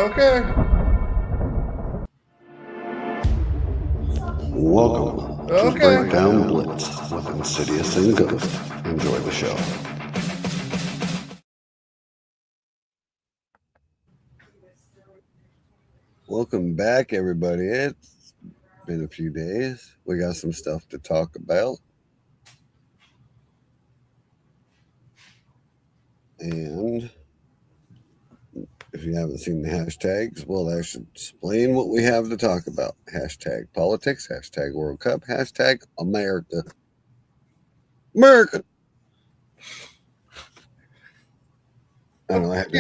Okay. Welcome to Breakdown Blitz with Insidious and Ghost. Enjoy the show. Welcome back, everybody. It's been a few days. We got some stuff to talk about. And if you haven't seen the hashtags, well, I should explain what we have to talk about. Hashtag politics, hashtag World Cup, hashtag America. America! I know, I had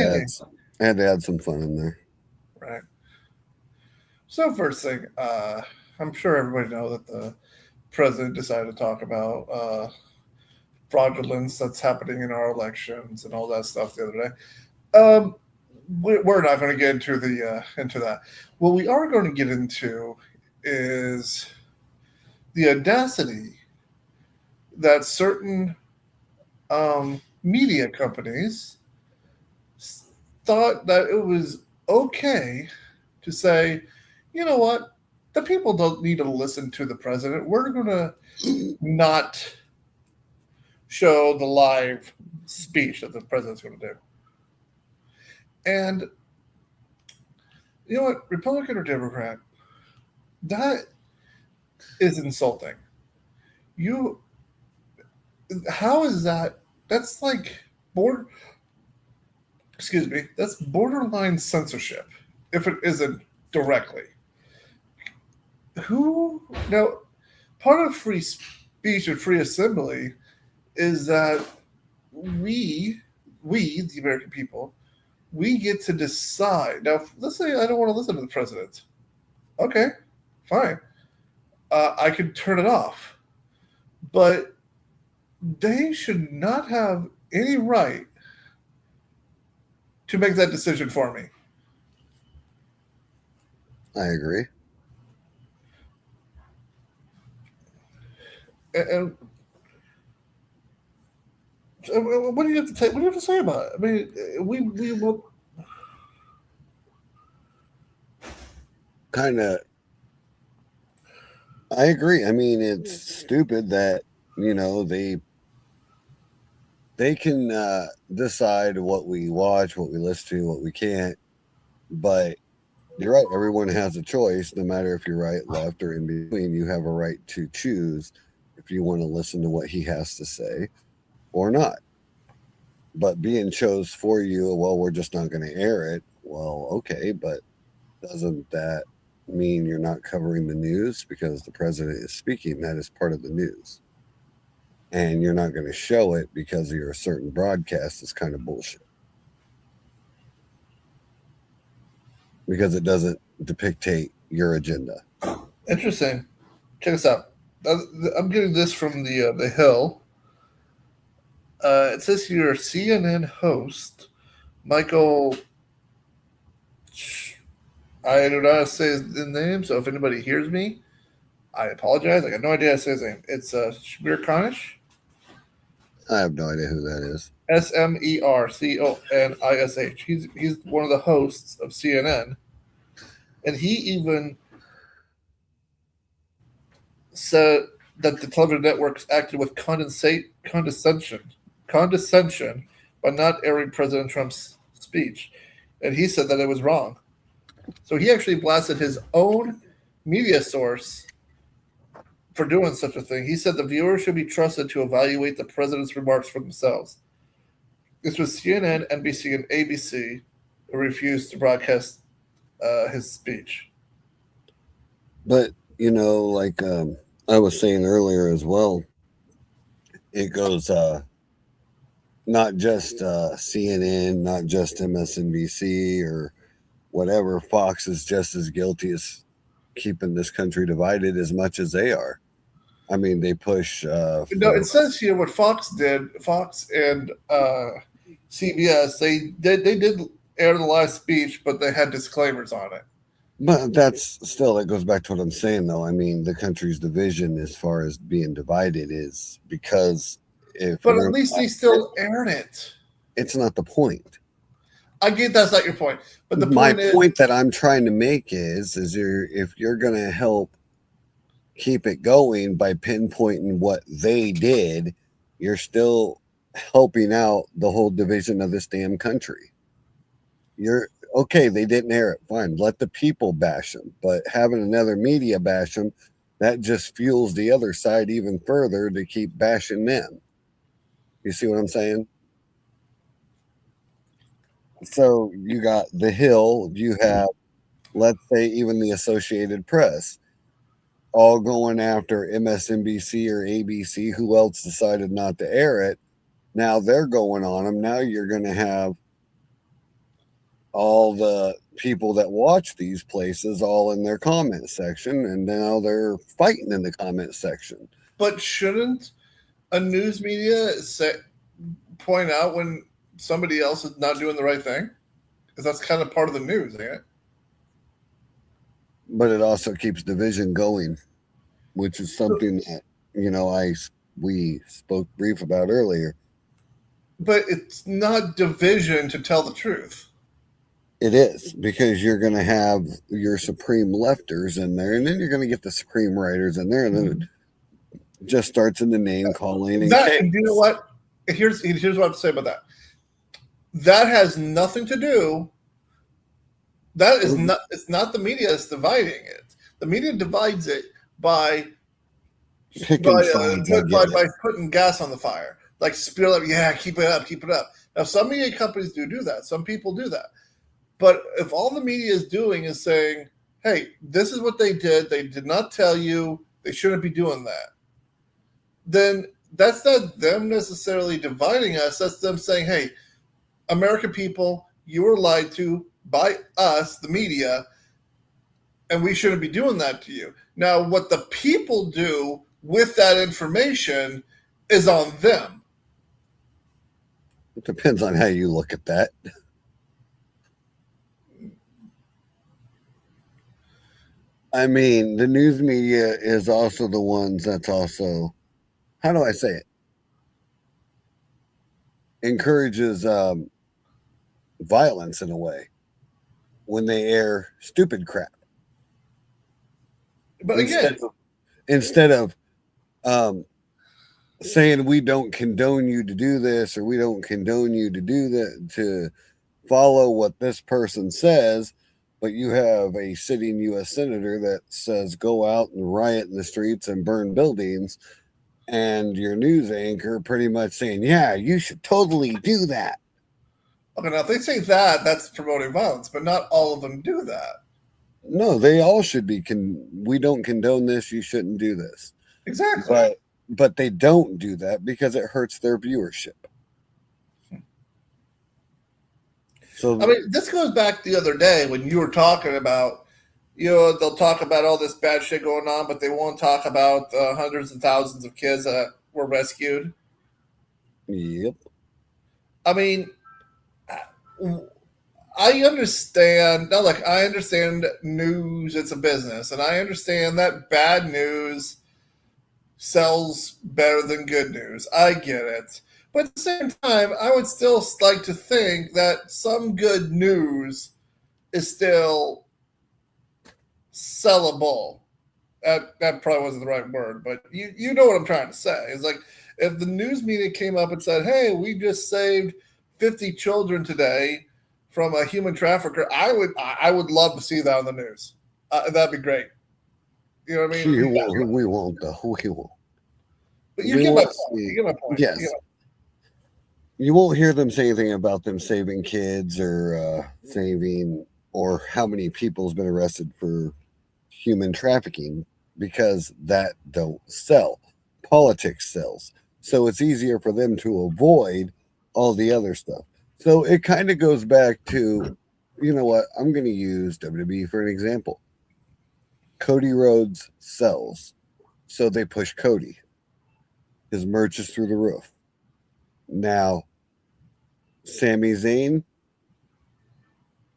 to add some fun in there. Right. So first thing, I'm sure everybody knows that the president decided to talk about fraudulence that's happening in our elections and all that stuff the other day. We're not going to get into into that. What we are going to get into is the audacity that certain media companies thought that it was okay to say, you know what, the people don't need to listen to the president. We're going to not show the live speech that the president's going to do. And you know what, Republican or Democrat, that is insulting. How is that? That's like that's borderline censorship if it isn't directly. Who now? Part of free speech and free assembly is that we the American people, we get to decide. Now, let's say I don't want to listen to the president. Okay, fine. I can turn it off, but they should not have any right to make that decision for me. I agree. And what do you have to say? What do you have to say about it? I mean, we will Kind of. I agree. I mean, it's stupid that they can decide what we watch, what we listen to, what we can't. But you're right. Everyone has a choice, no matter if you're right, left, or in between. You have a right to choose if you want to listen to what he has to say or not. But being chose for you, well, we're just not going to air it. Well, okay, but doesn't that mean you're not covering the news because the president is speaking? That is part of the news. And you're not going to show it because of your certain broadcast is kind of bullshit. Because it doesn't dictate your agenda. interesting. Check this out. I'm getting this from the Hill. It says here CNN host Michael. I do not say his name, so if anybody hears me, I apologize. I got no idea how to say his name. It's Shmir Kanish. I have no idea who that is. SMERCONISH. He's one of the hosts of CNN, and he even said that the television networks acted with condescension by not airing President Trump's speech, and he said that it was wrong. So he actually blasted his own media source for doing such a thing. He said the viewers should be trusted to evaluate the president's remarks for themselves. This was CNN, NBC, and ABC who refused to broadcast his speech. But, like I was saying earlier as well, it goes not just CNN, not just MSNBC or whatever. Fox is just as guilty as keeping this country divided as much as they are. I mean, they push. No, it says here what Fox did. Fox and CBS they did air the live speech, but they had disclaimers on it. But that's still, it goes back to what I'm saying, though. I mean, the country's division as far as being divided is because if. But at least they still aired it. It's not the point. I get that's not your point, but the My point point is, that I'm trying to make is if you're going to help keep it going by pinpointing what they did, you're still helping out the whole division of this damn country. You're okay. They didn't air it. Fine. Let the people bash them, but having another media bash them, that just fuels the other side even further to keep bashing them. You see what I'm saying? So you got the Hill, you have, let's say, even the Associated Press, all going after MSNBC or ABC, who else decided not to air it. Now they're going on them. Now you're going to have all the people that watch these places all in their comment section, and now they're fighting in the comment section. but shouldn't a news media point out when somebody else is not doing the right thing? Because that's kind of part of the news, ain't it? But it also keeps division going, which is something that we spoke brief about earlier. But it's not division to tell the truth. It is, because you're going to have your supreme lefters in there, and then you're going to get the supreme righters in there, and then it just starts in the name calling. And you know what? Here's what I have to say about that. That has nothing to do. That is not. It's not the media that's dividing it. The media divides it by putting gas on the fire, like spill up. Yeah, keep it up, keep it up. Now, some media companies do that. Some people do that. But if all the media is doing is saying, "Hey, this is what they did not tell you, they shouldn't be doing that," then that's not them necessarily dividing us. That's them saying, "Hey, American people, you were lied to by us, the media, and we shouldn't be doing that to you." Now, what the people do with that information is on them. It depends on how you look at that. I mean, the news media is also the ones that's also, how do I say it? Encourages violence in a way when they air stupid crap. But again, instead of saying we don't condone you to do this, or we don't condone you to do that, to follow what this person says, but you have a sitting U.S. senator that says go out and riot in the streets and burn buildings, and your news anchor pretty much saying, yeah, you should totally do that. Okay, now if they say that, that's promoting violence, but not all of them do that. No, they all should be. We don't condone this. You shouldn't do this. Exactly. But they don't do that because it hurts their viewership. So I mean, this goes back the other day when you were talking about, they'll talk about all this bad shit going on, but they won't talk about the hundreds and thousands of kids that were rescued. Yep. I mean, I understand. Now, like, I understand news, it's a business, and I understand that bad news sells better than good news. I get it. But at the same time, I would still like to think that some good news is still sellable. That probably wasn't the right word, but you know what I'm trying to say. It's like if the news media came up and said, "Hey, we just saved 50 children today from a human trafficker," I would love to see that on the news. That'd be great. You know what I mean? We won't, though. We won't. But you get my point. You get my point. Yes. You won't hear them say anything about them saving kids or saving, or how many people's been arrested for human trafficking, because that don't sell. Politics sells. So it's easier for them to avoid all the other stuff. So it kind of goes back to, you know what, I'm going to use WWE for an example. Cody Rhodes sells, so they push Cody. His merch is through the roof. Now, Sami Zayn,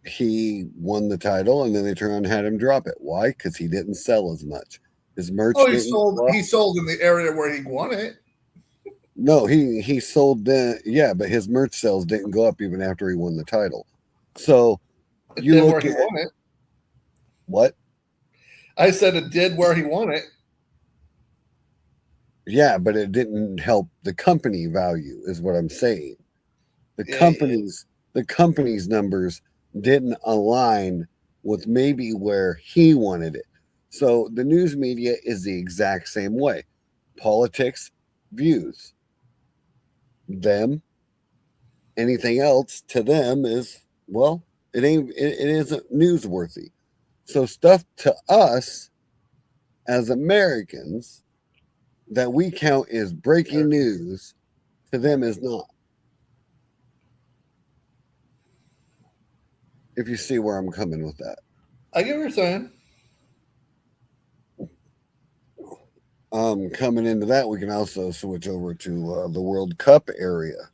he won the title, and then they turned around and had him drop it. Why? Because he didn't sell as much. His merch. Oh, he sold in the area where he won it. No, he sold but his merch sales didn't go up even after he won the title. So It you did where look he at won it. what? I said it did where he won it. Yeah, but it didn't help the company value, is what I'm saying. The Yeah, yeah. company's the company's numbers didn't align with maybe where he wanted it. So the news media is the exact same way. Politics, views, them, anything else to them is well, it isn't newsworthy. So stuff to us as Americans that we count as breaking news to them is not. If you see where I'm coming with that. I get what you're saying. Coming into that, we can also switch over to the World Cup area,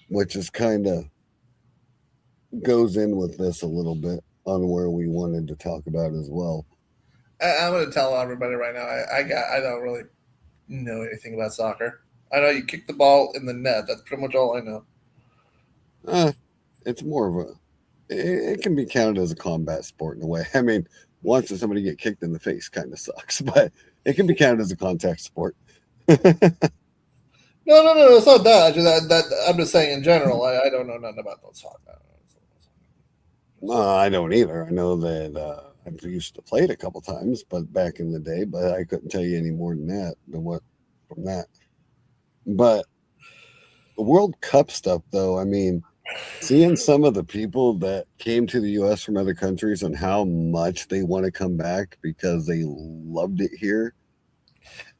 which is kind of goes in with this a little bit on where we wanted to talk about as well. I'm going to tell everybody right now. I don't really know anything about soccer. I know you kick the ball in the net. That's pretty much all I know. Uh, it's more of a it can be counted as a combat sport in a way. I mean, watching somebody get kicked in the face kind of sucks, but it can be counted as a contact sport. No, it's not that. I'm just saying in general. I don't know nothing about those soccer. I don't either. I know that I used to play it a couple times, but back in the day, but I couldn't tell you any more than that than what from that. But the World Cup stuff, though, I mean, seeing some of the people that came to the U.S. from other countries and how much they want to come back because they loved it here.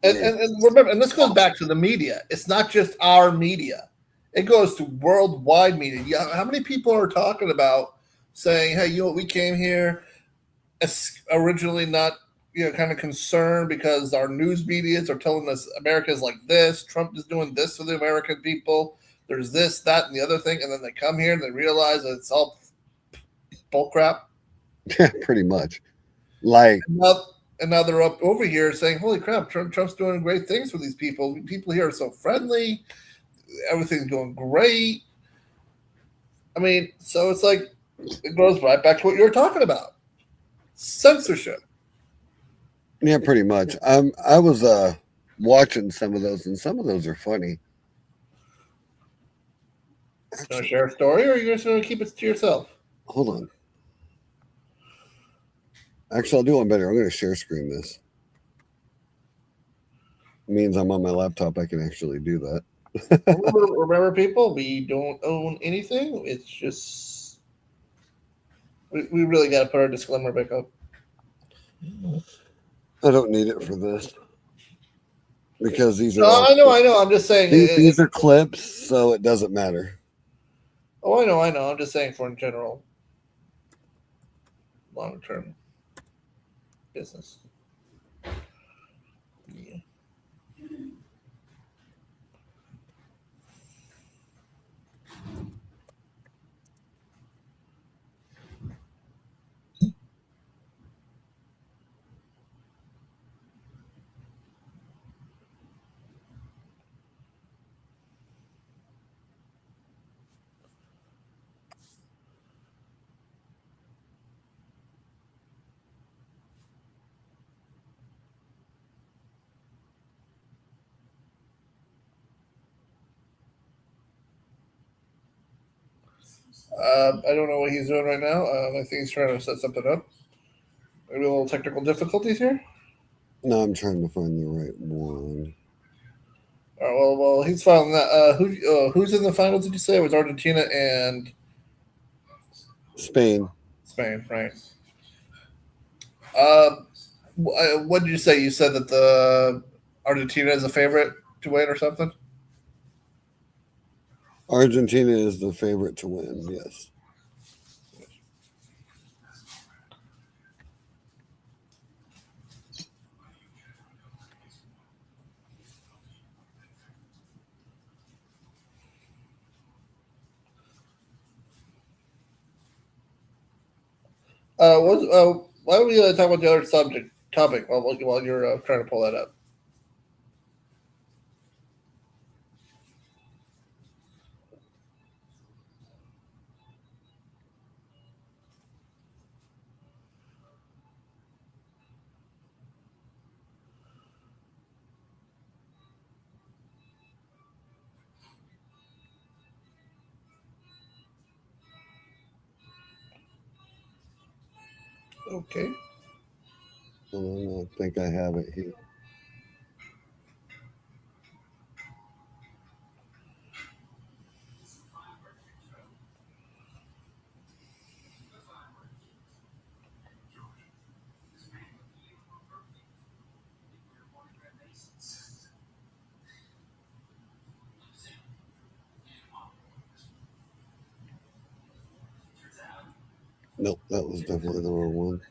And remember, and this goes back to the media. It's not just our media; it goes to worldwide media. Yeah, how many people are talking about saying, "Hey, you know, we came here originally not, kind of concerned because our news medias are telling us America is like this. Trump is doing this to the American people. There's this, that, and the other thing, and then they come here and they realize that it's all bull crap." Yeah, pretty much. Like, And now they're up over here saying, "Holy crap, Trump's doing great things for these people. People here are so friendly. Everything's going great." I mean, so it's like it goes right back to what you were talking about: censorship. yeah, pretty much. I was watching some of those, and some of those are funny. You want to share a story, or are you just going to keep it to yourself? Hold on. Actually, I'll do one better. I'm going to share screen this. It means I'm on my laptop. I can actually do that. Remember, people, we don't own anything. It's just we really got to put our disclaimer back up. I don't need it for this because these are No, all I know. I'm just saying. these are clips, so it doesn't matter. Oh, I know. I'm just saying for in general, long term business. Yeah. I don't know what he's doing right now. I think he's trying to set something up. Maybe a little technical difficulties here. No, I'm trying to find the right one. All right, well, he's filing that. Who's in the finals? Did you say it was Argentina and Spain. Spain? Right. Uh, what did you say? You said that the Argentina is a favorite to win or something. Argentina is the favorite to win. Yes. Why don't we talk about the other topic while you're trying to pull that up? Okay. Hold on, I think I have it here. Nope, that was definitely the wrong one.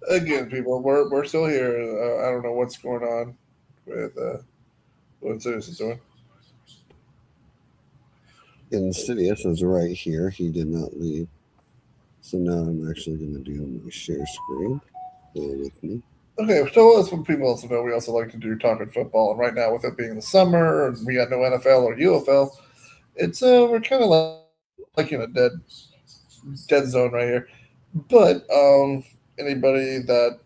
Again, people, we're still here. I don't know what's going on with what Citizen's doing. Insidious is right here. He did not leave. So now I'm actually going to do my share screen. Bear with me. Okay, so as some people also know, we also like to do talking football, and right now with it being the summer and we got no NFL or UFL, it's we're kind of like in a dead zone right here. But anybody that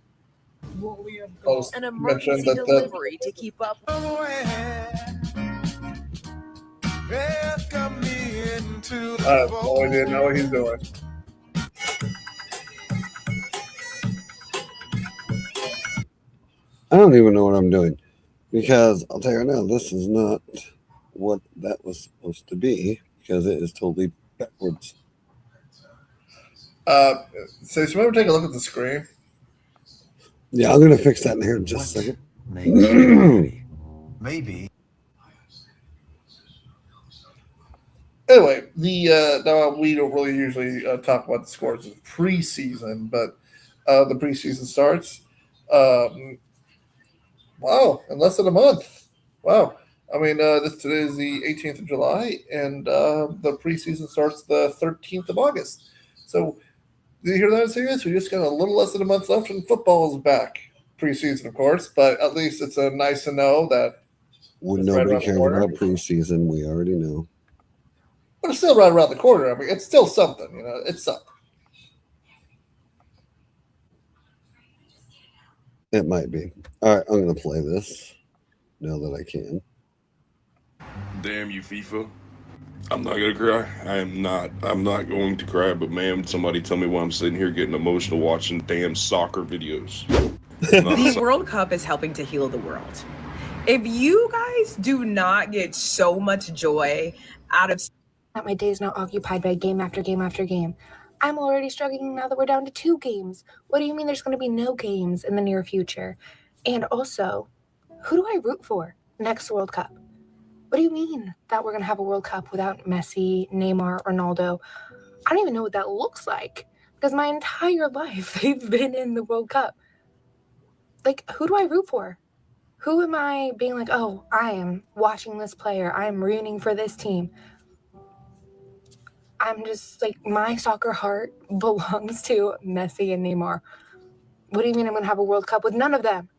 post An mentioned emergency that delivery to keep up. I have no idea know what he's doing. I don't even know what I'm doing because I'll tell you right now, this is not what that was supposed to be because it is totally backwards. So you remember take a look at the screen. Yeah, I'm going to fix that in here in just a second. Maybe. Anyway, the now we don't really usually talk about the scores of preseason, but the preseason starts. Um, wow, in less than a month. Wow. I mean, this today is the 18th of July, and the preseason starts the 13th of August. So, did you hear that, serious? We just got a little less than a month left, and football is back. Preseason, of course, but at least it's nice to know that When it's right nobody around the cares corner. about preseason, we already know. But it's still right around the corner. I mean, it's still something, you know. It's something. It might be. All right, I'm going to play this now that I can. Damn you, FIFA. I'm not gonna cry. I'm not going to cry, but man, somebody tell me why I'm sitting here getting emotional watching damn soccer videos. The World Cup is helping to heal the world. If you guys do not get so much joy out of that my day is not occupied by game after game after game. I'm already struggling now that we're down to 2 games. What do you mean there's going to be no games in the near future? And also, who do I root for next World Cup? What do you mean that we're going to have a World Cup without Messi, Neymar, Ronaldo? I don't even know what that looks like because my entire life they've been in the World Cup. Like, who do I root for? Who am I being like, oh, I am watching this player. I am rooting for this team. I'm just like, my soccer heart belongs to Messi and Neymar. What do you mean I'm going to have a World Cup with none of them?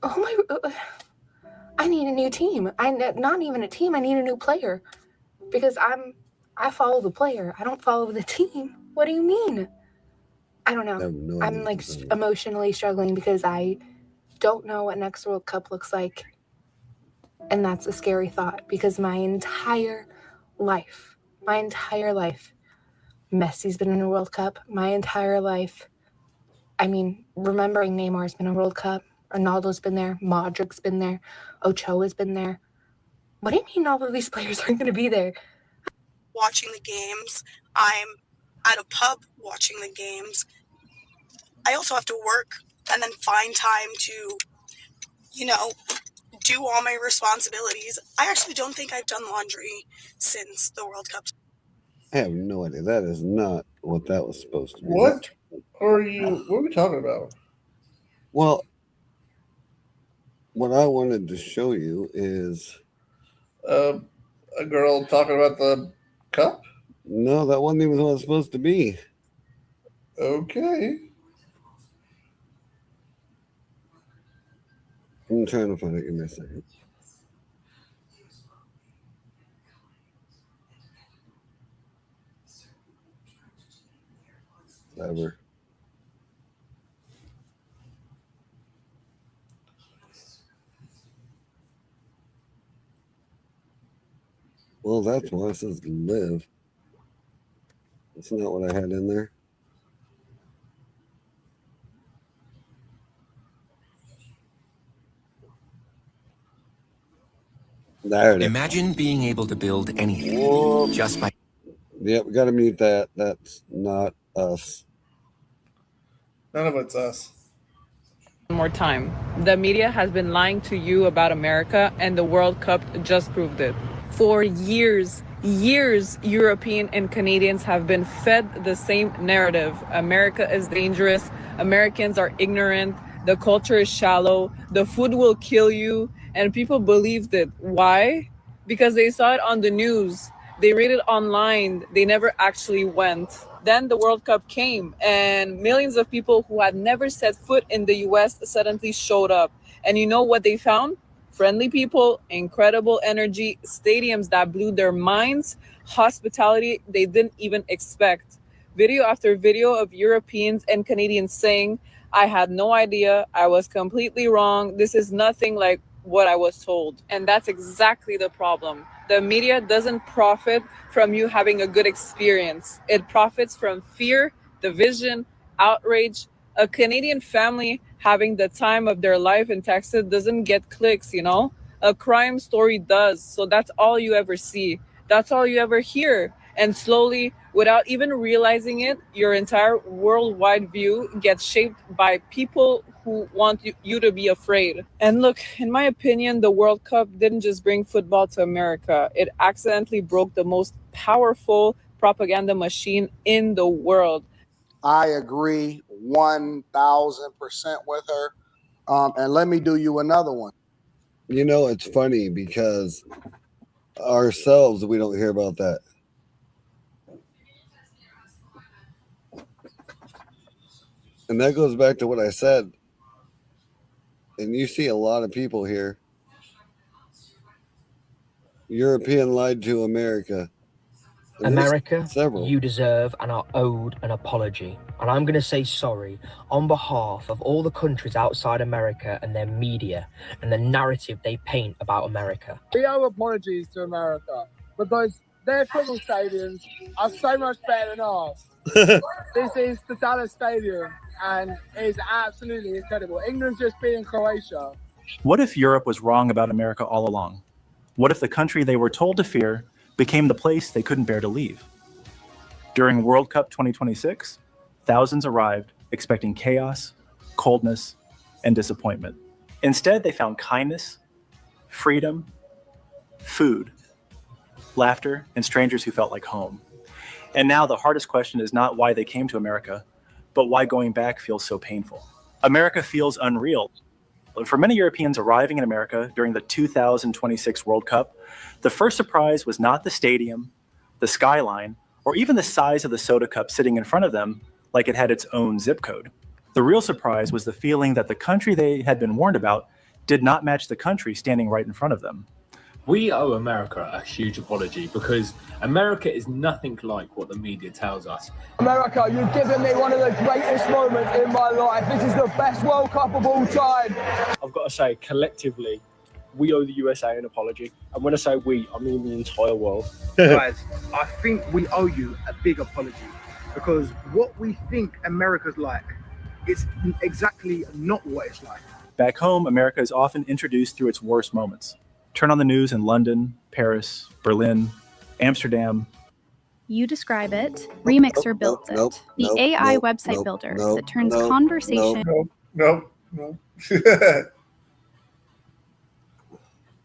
Oh my, I need a new team. Not even a team. I need a new player because I follow the player. I don't follow the team. What do you mean? I don't know. I have no I'm idea like what that is. emotionally struggling because I don't know what next World Cup looks like. And that's a scary thought because my entire life, Messi's been in a World Cup. My entire life, I mean, remembering Neymar's been in a World Cup. Ronaldo's been there. Modric's been there. Ochoa's been there. What do you mean all of these players aren't going to be there? Watching the games. I'm at a pub watching the games. I also have to work and then find time to, do all my responsibilities. I actually don't think I've done laundry since the World Cup. I have no idea. That is not what that was supposed to be. What are you? What are we talking about? Well, what I wanted to show you is A girl talking about the cup. no, that wasn't even what it's supposed to be. Okay. I'm trying to find it. Give me a second. ever. Well, that's why it says live. That's not what I had in there. There it is. Imagine being able to build anything Whoa. just by. Yep, we got to mute that. That's not us. None of it's us. One more time. The media has been lying to you about America, and the World Cup just proved it. For years, European and Canadians have been fed the same narrative. America is dangerous. Americans are ignorant. The culture is shallow. The food will kill you. And people believed it. Why? Because they saw it on the news. They read it online. They never actually went. Then the World Cup came, and millions of people who had never set foot in the US suddenly showed up. And you know what they found? Friendly people, incredible energy, stadiums that blew their minds, hospitality they didn't even expect. Video after video of Europeans and Canadians saying, I had no idea, I was completely wrong, this is nothing like what I was told. And that's exactly the problem. The media doesn't profit from you having a good experience. It profits from fear, division, outrage. A Canadian family having the time of their life in Texas doesn't get clicks, you know? A crime story does. So that's all you ever see. That's all you ever hear. And slowly, without even realizing it, your entire worldwide view gets shaped by people who want you to be afraid. And look, in my opinion, the World Cup didn't just bring football to America. It accidentally broke the most powerful propaganda machine in the world. I agree 1,000% with her. And let me do you another one. You know, it's funny because ourselves, we don't hear about that. And that goes back to what I said. And you see a lot of people here. European lied to America. And America, several. you deserve and are owed an apology. And I'm going to say sorry on behalf of all the countries outside America and their media and the narrative they paint about America. We owe apologies to America because their football stadiums are so much better than ours. This is the Dallas Stadium and it is absolutely incredible. England's just beating Croatia. What if Europe was wrong about America all along? What if the country they were told to fear became the place they couldn't bear to leave? During World Cup 2026, thousands arrived expecting chaos, coldness, and disappointment. Instead, they found kindness, freedom, food, laughter, and strangers who felt like home. And now the hardest question is not why they came to America, but why going back feels so painful. America feels unreal. For many Europeans arriving in America during the 2026 World Cup, the first surprise was not the stadium, the skyline, or even the size of the soda cup sitting in front of them like it had its own zip code. The real surprise was the feeling that the country they had been warned about did not match the country standing right in front of them. We owe America a huge apology because America is nothing like what the media tells us. America, you've given me one of the greatest moments in my life. This is the best World Cup of all time. I've got to say, collectively, we owe the USA an apology. And when I say we, I mean the entire world. Guys, I think we owe you a big apology because what we think America's like, it's exactly not what it's like. Back home, America is often introduced through its worst moments. Turn on the news in London, Paris, Berlin, Amsterdam. You describe it. Remixer built it. The AI website builder that turns conversation. No. The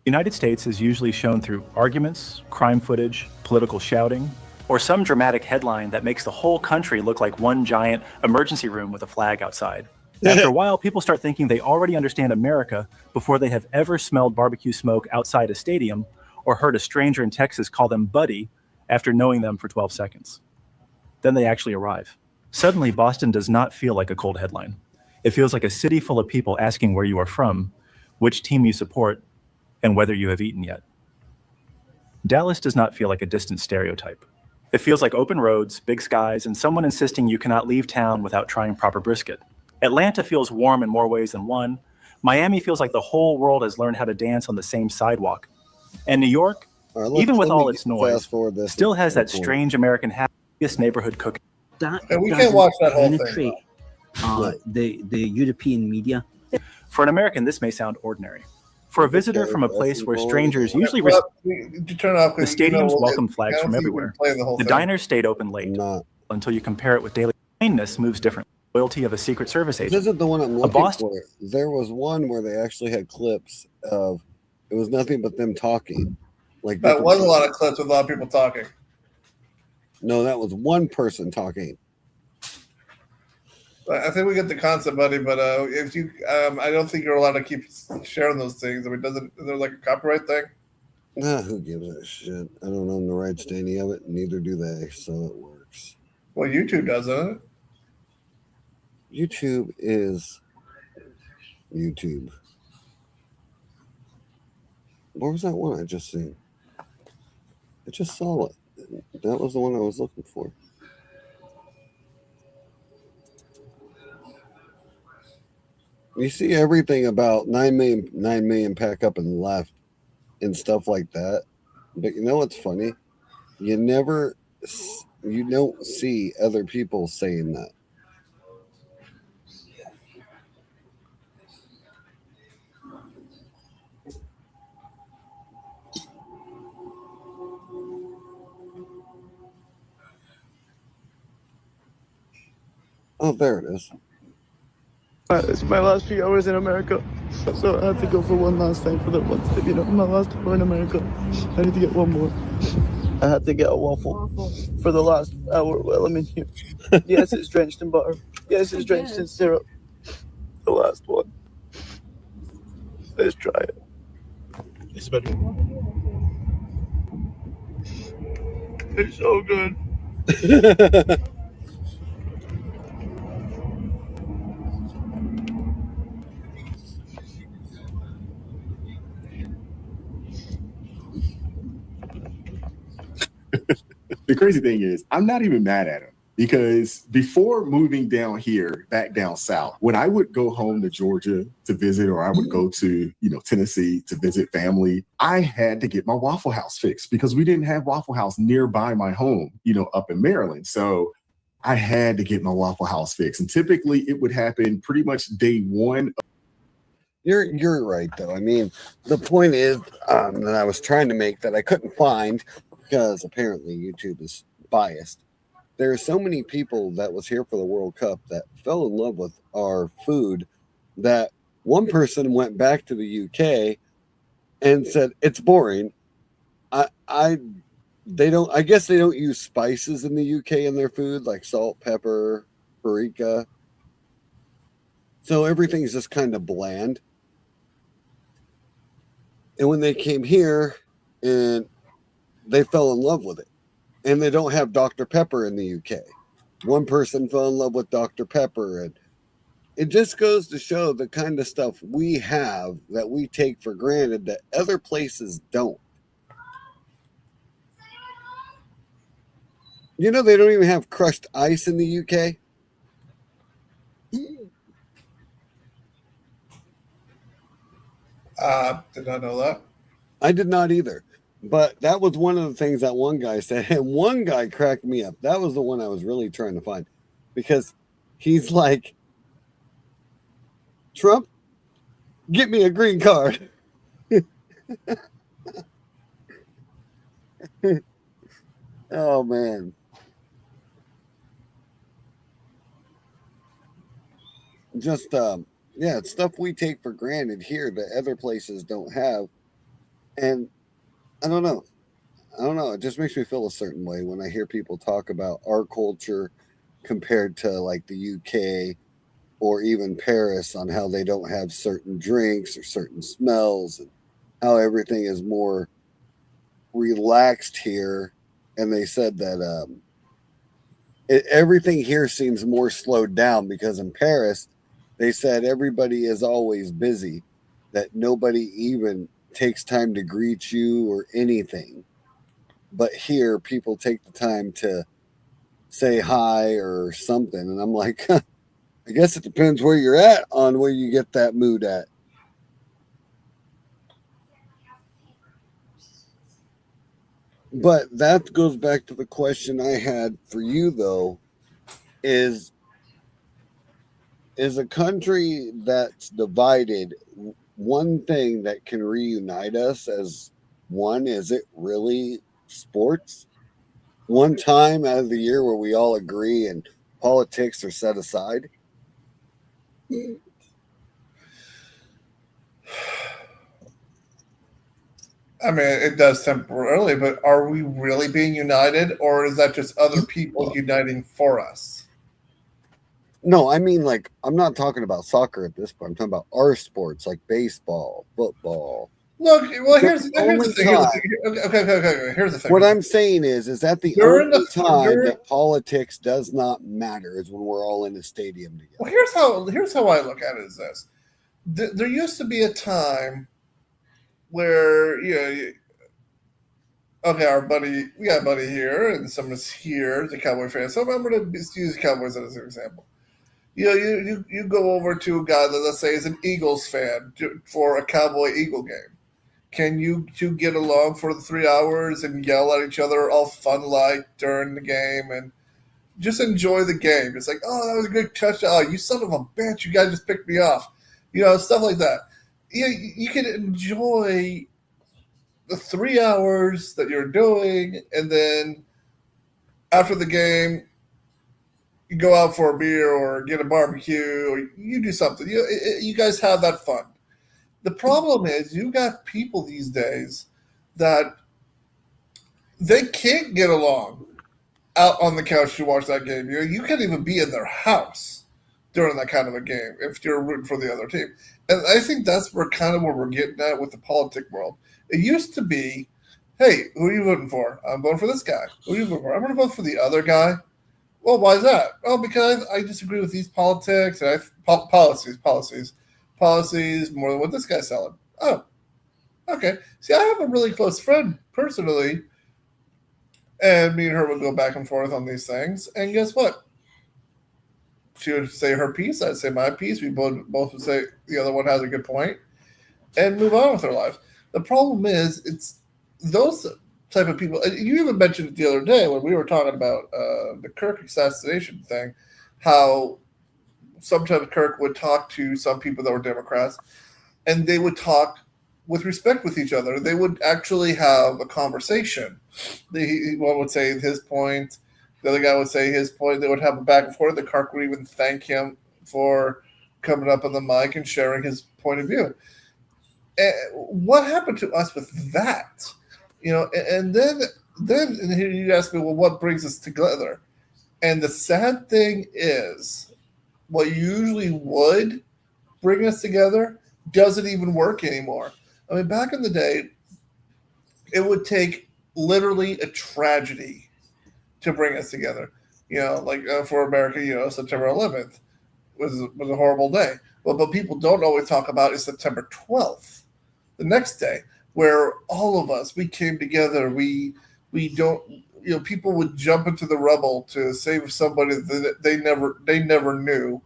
United States is usually shown through arguments, crime footage, political shouting, or some dramatic headline that makes the whole country look like one giant emergency room with a flag outside. After a while, people start thinking they already understand America before they have ever smelled barbecue smoke outside a stadium or heard a stranger in Texas call them buddy after knowing them for 12 seconds. Then they actually arrive. Suddenly, Boston does not feel like a cold headline. It feels like a city full of people asking where you are from, which team you support, and whether you have eaten yet. Dallas does not feel like a distant stereotype. It feels like open roads, big skies, and someone insisting you cannot leave town without trying proper brisket. Atlanta feels warm in more ways than one. Miami feels like the whole world has learned how to dance on the same sidewalk. And New York, even with all its noise, still has that strange American happiest neighborhood cooking. And we can't watch that whole thing. The European media. For an American, this may sound ordinary. For a visitor from a place where strangers usually the the stadiums welcome flags from everywhere. The thing. diners stayed open late until you compare it with daily kindness moves different. Loyalty of a Secret Service agent. This isn't the one I'm A looking Boston for. There was one where they actually had clips of it was nothing but them talking. Like That was a lot of clips with a lot of people talking. No, that was one person talking. I think we get the concept, buddy. But if you, I don't think you're allowed to keep sharing those things. I mean, is there like a copyright thing? Nah, who gives a shit? I don't own the rights to any of it, neither do they, so it works. Well, YouTube does, doesn't it? YouTube is YouTube. Where was that one I just seen? I just saw it. That was the one I was looking for. You see everything about 9 million pack up and left and stuff like that. But you know what's funny? You don't see other people saying that. Oh, there it is. It's my last few hours in America, so I have to go for one last time for that one. My last hour in America. I need to get one more. I had to get a waffle for the last hour while I'm in here. Yes, it's drenched in butter. Yes, it's drenched in syrup. The last one. Let's try it. It's better. It's so good. The crazy thing is, I'm not even mad at him because before moving down here, back down south, when I would go home to Georgia to visit, or I would go to, Tennessee to visit family, I had to get my Waffle House fixed because we didn't have Waffle House nearby my home, up in Maryland. So I had to get my Waffle House fixed. And typically it would happen pretty much day one. You're right, though. I mean, the point is that I was trying to make that I couldn't find because apparently YouTube is biased. There are so many people that was here for the World Cup that fell in love with our food that one person went back to the UK and said it's boring. I guess they don't use spices in the UK in their food like salt, pepper, paprika. So everything's just kind of bland. And when they came here and they fell in love with it. And they don't have Dr. Pepper in the UK. One person fell in love with Dr. Pepper. And it just goes to show the kind of stuff we have that we take for granted that other places don't. They don't even have crushed ice in the UK. Did not know that. I did not either. But that was one of the things that one guy said, and one guy cracked me up. That was the one I was really trying to find, because he's like, Trump, get me a green card. Oh, man. Just, it's stuff we take for granted here that other places don't have. And I don't know. It just makes me feel a certain way when I hear people talk about our culture compared to like the UK or even Paris on how they don't have certain drinks or certain smells and how everything is more relaxed here. And they said that everything here seems more slowed down because in Paris, they said everybody is always busy, that nobody even takes time to greet you or anything. but here people take the time to say hi or something, and I'm like, I guess it depends where you're at on where you get that mood at. But that goes back to the question I had for you, though, is a country that's divided one thing that can reunite us as one? Is it really sports? One time out of the year where we all agree and politics are set aside? I mean, it does temporarily, but are we really being united, or is that just other people uniting for us? No, I mean, like, I'm not talking about soccer at this point. I'm talking about our sports, like baseball, football. Look, well, here's the thing. Okay. Here's the thing. What I'm saying is that the only time that politics does not matter is when we're all in a stadium together. Well, here's how I look at it is this. There used to be a time where, we got a buddy here, and someone's here, the Cowboy fan. So I'm going to use the Cowboys as an example. You go over to a guy that, let's say, is an Eagles fan for a Cowboy-Eagle game. Can you two get along for the 3 hours and yell at each other all fun-like during the game and just enjoy the game? It's like, oh, that was a good touchdown. Oh, you son of a bitch, you guys just picked me off. Stuff like that. You can enjoy the 3 hours that you're doing, and then after the game, you go out for a beer or get a barbecue, or you do something. You guys have that fun. The problem is you got people these days that they can't get along out on the couch to watch that game. You can't even be in their house during that kind of a game if you're rooting for the other team. And I think that's where we're getting at with the politic world. It used to be, hey, who are you voting for? I'm voting for this guy. Who are you voting for? I'm going to vote for the other guy. Well, why is that? Well, because I disagree with these politics and policies more than what this guy's selling. Oh, okay. See, I have a really close friend personally, and me and her would go back and forth on these things. And guess what? She would say her piece. I'd say my piece. We both would say the other one has a good point, and move on with our lives. The problem is, it's those type of people. You even mentioned it the other day when we were talking about the Kirk assassination thing, how sometimes Kirk would talk to some people that were Democrats, and they would talk with respect with each other. They would actually have a conversation. One would say his point, the other guy would say his point. They would have a back and forth. The Kirk would even thank him for coming up on the mic and sharing his point of view. And what happened to us with that? And then here you ask me, well, what brings us together? And the sad thing is, what usually would bring us together doesn't even work anymore. I mean, back in the day, it would take literally a tragedy to bring us together. For America, September 11th was a horrible day. But people don't always talk about is September 12th, the next day, where all of us, we came together. We don't, people would jump into the rubble to save somebody that they never knew.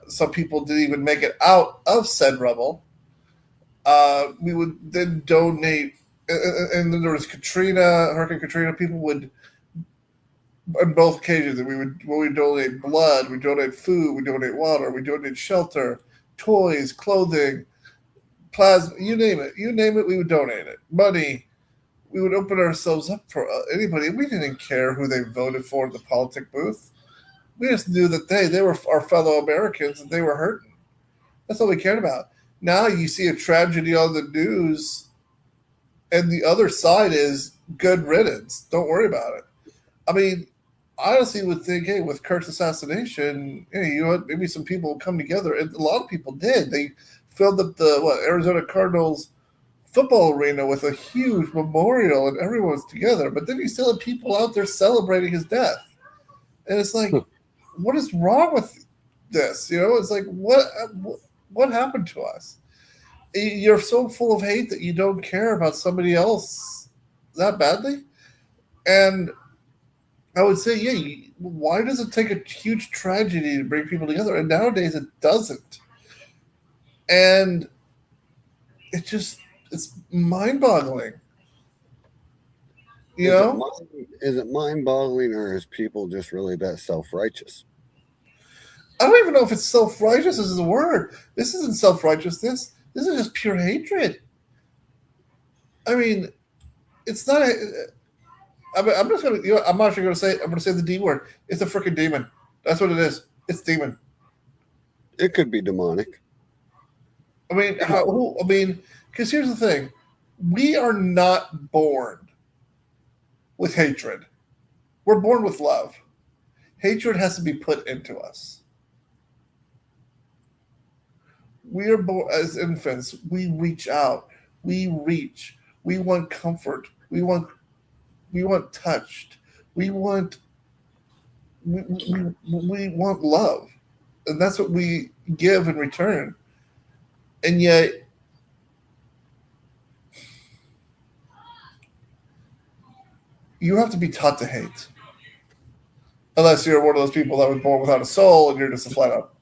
Some people didn't even make it out of said rubble. We would then donate, and then there was Hurricane Katrina. People would, on both occasions, we would donate blood, we donate food, we donate water, we donate shelter, toys, clothing, plasma, you name it, we would donate it. Money. We would open ourselves up for anybody. We didn't care who they voted for in the politic booth. We just knew that they were our fellow Americans and they were hurting. That's all we cared about. Now you see a tragedy on the news, and the other side is good riddance. Don't worry about it. I mean, I honestly would think, hey, with Kirk's assassination, hey, you know what? Maybe some people will come together. And a lot of people did. They filled up the Arizona Cardinals football arena with a huge memorial, and everyone's together. But then you still have people out there celebrating his death, and it's like, what is wrong with this? It's like, what happened to us? You're so full of hate that you don't care about somebody else that badly. And I would say, why does it take a huge tragedy to bring people together? And nowadays it doesn't. And it's mind-boggling. Is it mind-boggling, or is people just really that self-righteous? I don't even know if it's self-righteous is the word. This isn't self-righteousness. This is just pure hatred. I mean, it's not I'm just gonna, I'm actually gonna say, I'm gonna say the D word. It's a freaking demon. That's what it is. It's demon. It could be demonic. I mean, because here's the thing: we are not born with hatred. We're born with love. Hatred has to be put into us. We are born as infants. We reach out. We reach. We want comfort. We want touched. We want love, and that's what we give in return. And yet, you have to be taught to hate, unless you're one of those people that was born without a soul and you're just a flat out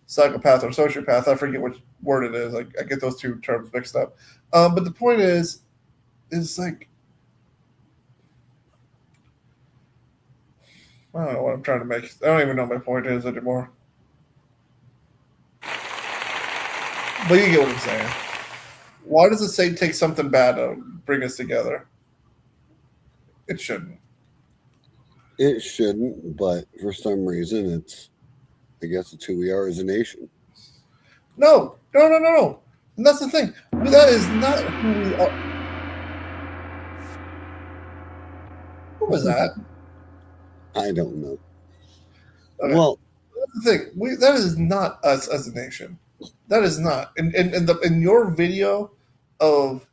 psychopath or sociopath. I forget which word it is. I get those two terms mixed up. But the point is like, I don't know what I'm trying to make. I don't even know what my point is anymore. But you get what I'm saying. Why does it say take something bad to bring us together? It shouldn't. It shouldn't, but for some reason, I guess it's who we are as a nation. No. And that's the thing. That is not who we are. What was that? I don't know. Okay. Well, that's the thing. That is not us as a nation. That is not. In your video of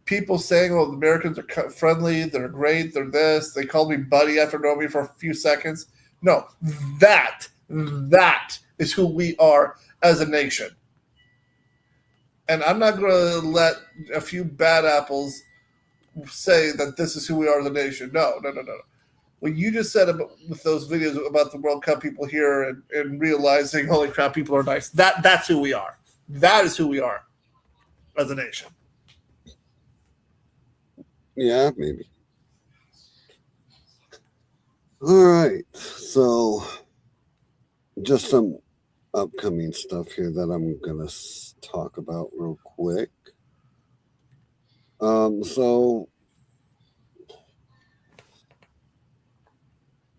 people saying, "Oh, the Americans are friendly. They're great. They're this." They called me buddy after knowing me for a few seconds. No, that is who we are as a nation. And I'm not going to let a few bad apples say that this is who we are as a nation. No. What you just said with those videos about the World Cup people here and realizing, holy crap, people are nice. That's who we are. That is who we are as a nation. Yeah, maybe. All right. So just some upcoming stuff here that I'm going to talk about real quick. So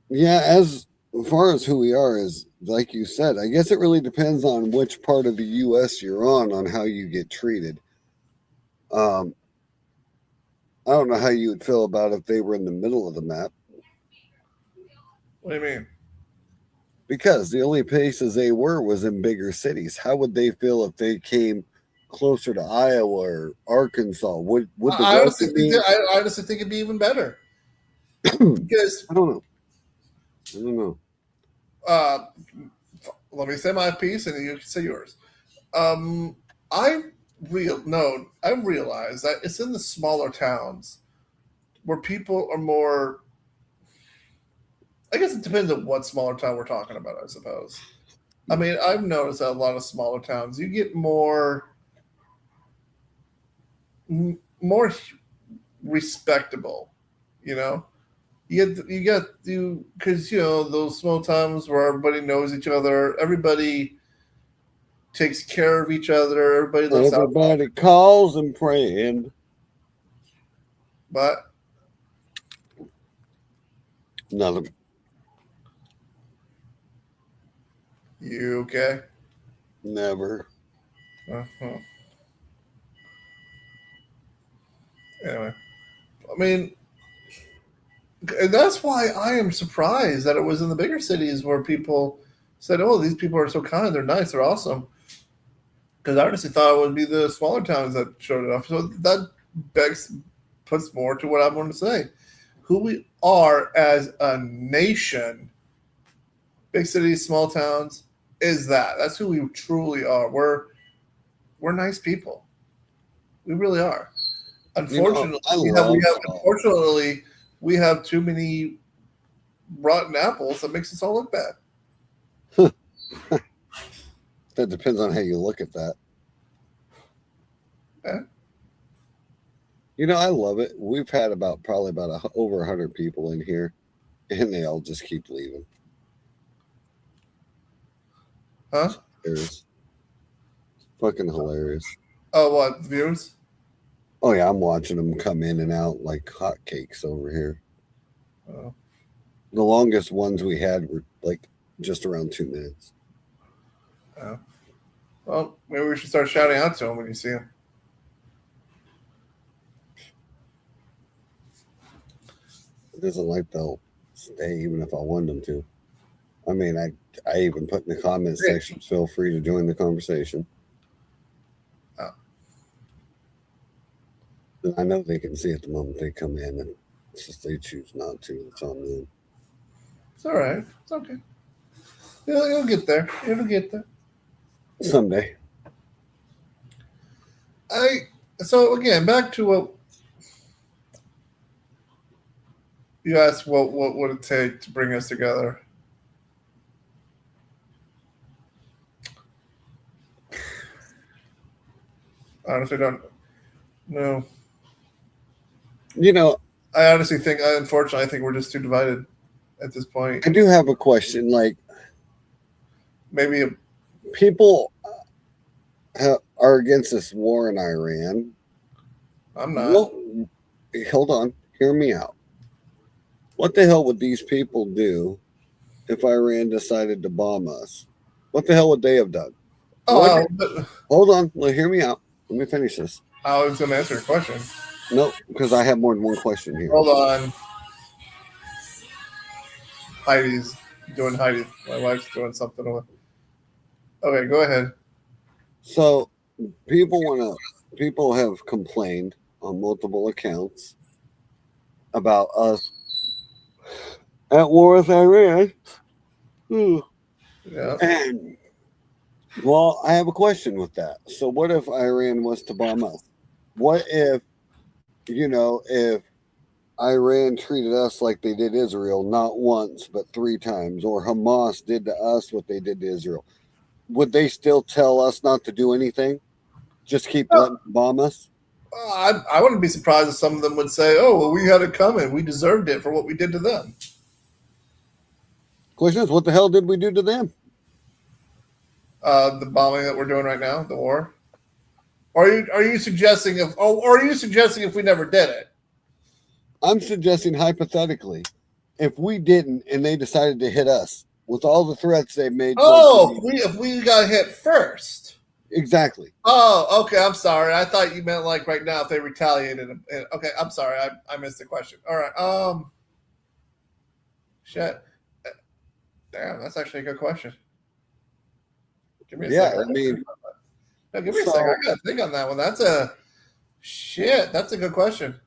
yeah, as far as who we are is, like you said, I guess it really depends on which part of the U.S. you're on how you get treated. I don't know how you would feel about if they were in the middle of the map. What do you mean? Because the only places they were was in bigger cities. How would they feel if they came closer to Iowa or Arkansas? Would the I honestly think it'd be even better. Because I don't know. Let me say my piece, and you can say yours. I've realized that it's in the smaller towns where people are more. I guess it depends on what smaller town we're talking about, I suppose. I mean, I've noticed that a lot of smaller towns, you get more respectable, because those small towns where everybody knows each other, everybody takes care of each other, everybody looks out. Everybody calls and praying. But none of them. You okay? Never. Uh-huh. Anyway, I mean, and that's why I am surprised that it was in the bigger cities where people said, "Oh, these people are so kind, they're nice, they're awesome." Because I honestly thought it would be the smaller towns that showed it off. So that puts more to what I'm going to say. Who we are as a nation, big cities, small towns, is that's who we truly are. We're nice people. We really are. Unfortunately, unfortunately, we have too many rotten apples that makes us all look bad. That depends on how you look at that. Yeah. You know, I love it. We've had probably about over 100 people in here, and they all just keep leaving. Huh? It's fucking hilarious. Oh, what, viewers? Oh yeah, I'm watching them come in and out like hotcakes over here. Oh. The longest ones we had were like just around 2 minutes. Oh. Well, maybe we should start shouting out to them when you see them. It doesn't like they'll stay even if I want them to. I mean, I even put in the comment section, feel free to join the conversation. Oh. And I know they can see it the moment they come in, and it's just they choose not to. It's on them. It's all right. It's okay. You'll get there. It'll get there. Someday. So again, back to what you asked, what would it take to bring us together? Honestly, don't know. You know, I honestly think, unfortunately, I think we're just too divided at this point. I do have a question. Like, maybe people are against this war in Iran. I'm not. Well, hold on. Hear me out. What the hell would these people do if Iran decided to bomb us? What the hell would they have done? Hold on. Hear me out. Let me finish this. I was going to answer your question. No, because I have more than one question here. Hold on. Heidi's doing Heidi. My wife's doing something. Okay, go ahead. So people have complained on multiple accounts about us at war with Iran. Yeah. And well, I have a question with that. So what if Iran was to bomb us? What if, if Iran treated us like they did Israel, not once, but 3 times, or Hamas did to us what they did to Israel? Would they still tell us not to do anything? Just keep letting them bomb us? I wouldn't be surprised if some of them would say, oh, well, we had it coming. We deserved it for what we did to them. Question is, what the hell did we do to them? The bombing that we're doing right now, the war. Or are you suggesting if we never did it? I'm suggesting hypothetically, if we didn't and they decided to hit us with all the threats they made. If we got hit first. Exactly. Oh, okay. I'm sorry. I thought you meant like right now if they retaliated. Okay, I'm sorry. I missed the question. All right. Shit. Damn, that's actually a good question. Give me a second. Give me a second. I got to think on that one. That's a good question.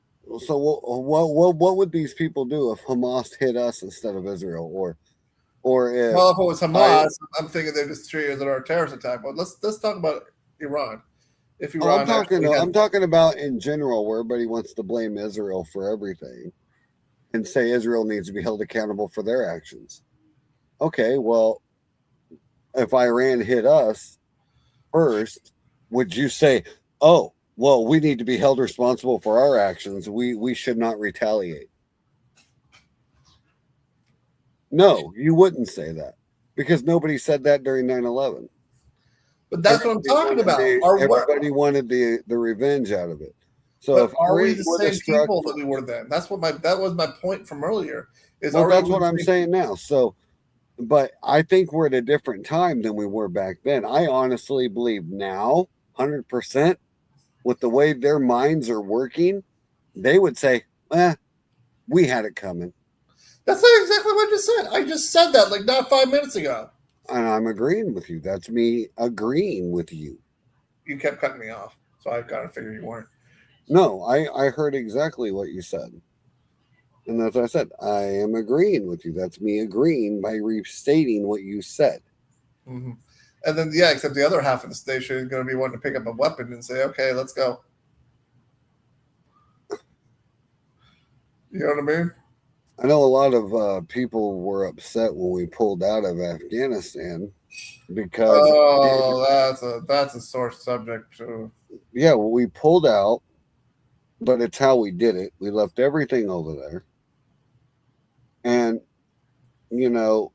So what would these people do if Hamas hit us instead of Israel, or if? Well, if it was Hamas, I'm thinking they just treated it as a terrorist attack. But let's talk about Iran. If Iran, I'm talking about in general, where everybody wants to blame Israel for everything, and say Israel needs to be held accountable for their actions. Okay, well, if Iran hit us first, would you say, oh, well, we need to be held responsible for our actions. We should not retaliate. No, you wouldn't say that, because nobody said that during 9/11. But that's what I'm talking about. Everybody wanted the revenge out of it. So if are we the same people that we were then? That was my point from earlier. That's what I'm saying now. So, but I think we're at a different time than we were back then. I honestly believe now, 100%, with the way their minds are working, they would say, we had it coming. That's not exactly what I just said. I just said that like not 5 minutes ago. And I'm agreeing with you. That's me agreeing with you. You kept cutting me off, so I kind of figured you weren't. No, I heard exactly what you said. And as I said, I am agreeing with you. That's me agreeing by restating what you said. Mm-hmm. And then, except the other half of the station is going to be wanting to pick up a weapon and say, okay, let's go. You know what I mean? I know a lot of people were upset when we pulled out of Afghanistan because that's a sore subject too. Yeah, well, we pulled out, but it's how we did it. We left everything over there, and you know,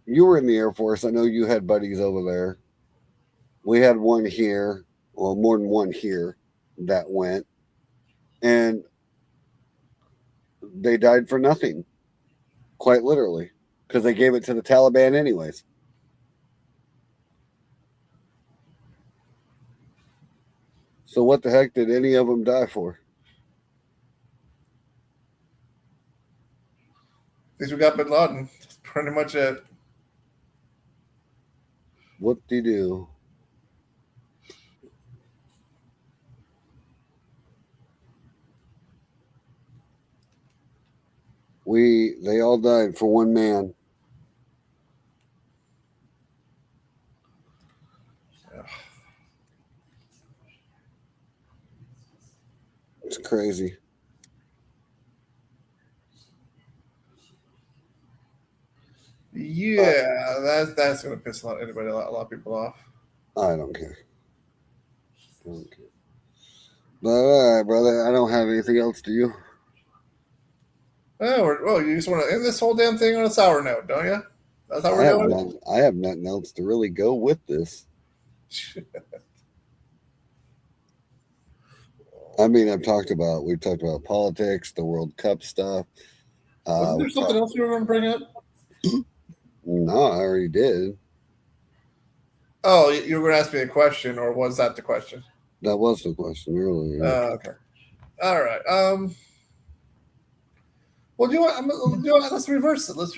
you were in the Air Force. I know you had buddies over there. We had one here, well, more than one here that went, and they died for nothing, quite literally, because they gave it to the Taliban anyways. So what the heck did any of them die for? At least we got Bin Laden. That's pretty much it. What do you do? They all died for one man. It's crazy. Yeah, that's gonna piss a lot of people off. I don't care. But all right, brother. I don't have anything else. Do you? Oh, you just want to end this whole damn thing on a sour note, don't you? That's how we're doing it? I have nothing else to really go with this. I mean, we've talked about politics, the World Cup stuff. Wasn't there something else you were going to bring up? No, I already did. Oh, you were going to ask me a question, or was that the question? That was the question earlier. Okay. All right. Well, do you want? Let's reverse it. Let's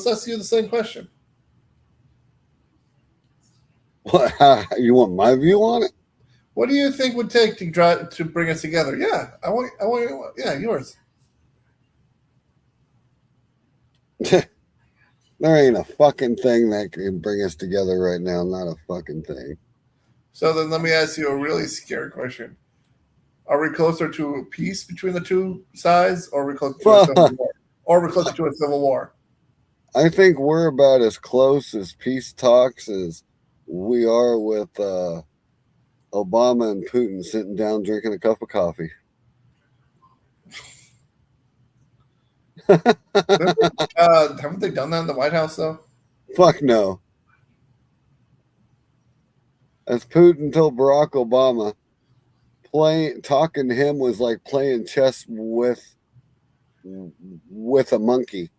ask you the same question. What? You want my view on it? What do you think would take to bring us together? Yeah, I want. Yeah, yours. There ain't a fucking thing that can bring us together right now. Not a fucking thing. So then, let me ask you a really scary question: are we closer to peace between the two sides, or are we closer to a civil war? Or are we closer to a civil war? I think we're about as close as peace talks as we are with Obama and Putin sitting down drinking a cup of coffee. Haven't they done that in the White House, though? Fuck no. As Putin told Barack Obama, talking to him was like playing chess with a monkey.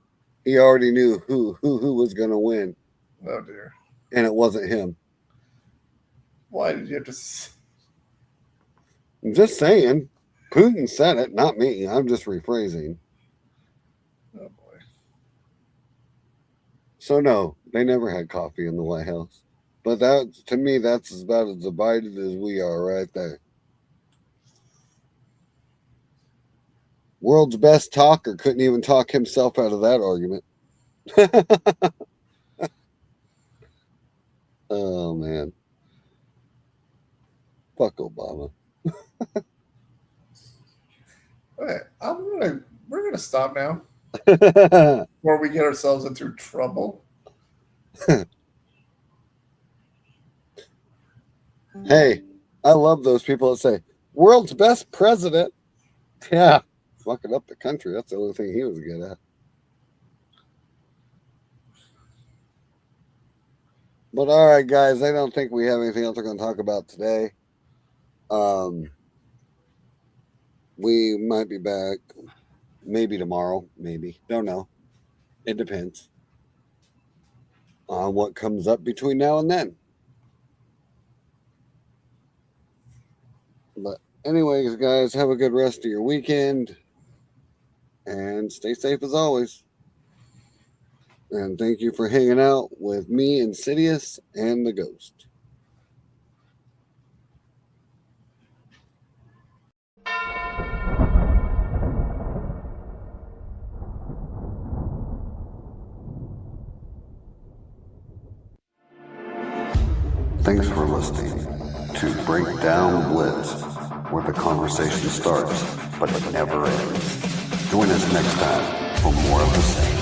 He already knew who was going to win. Oh dear. And it wasn't him. Why did you have to? I'm just saying. Putin said it, not me. I'm just rephrasing. Oh boy. So no, they never had coffee in the White House. But that, to me, that's about as divided as we are right there. World's best talker couldn't even talk himself out of that argument. Oh man. Fuck Obama. Okay, we're gonna stop now before we get ourselves into trouble. Hey, I love those people that say world's best president. Yeah, fucking up the country. That's the only thing he was good at. But all right, guys, I don't think we have anything else we're going to talk about today. We might be back maybe tomorrow, maybe. Don't know. It depends on what comes up between now and then. But anyways, guys, have a good rest of your weekend and stay safe as always. And thank you for hanging out with me, Insidious, and the Ghost. Thanks for listening to Breakdown Blitz, where the conversation starts, but it never ends. Join us next time for more of the same.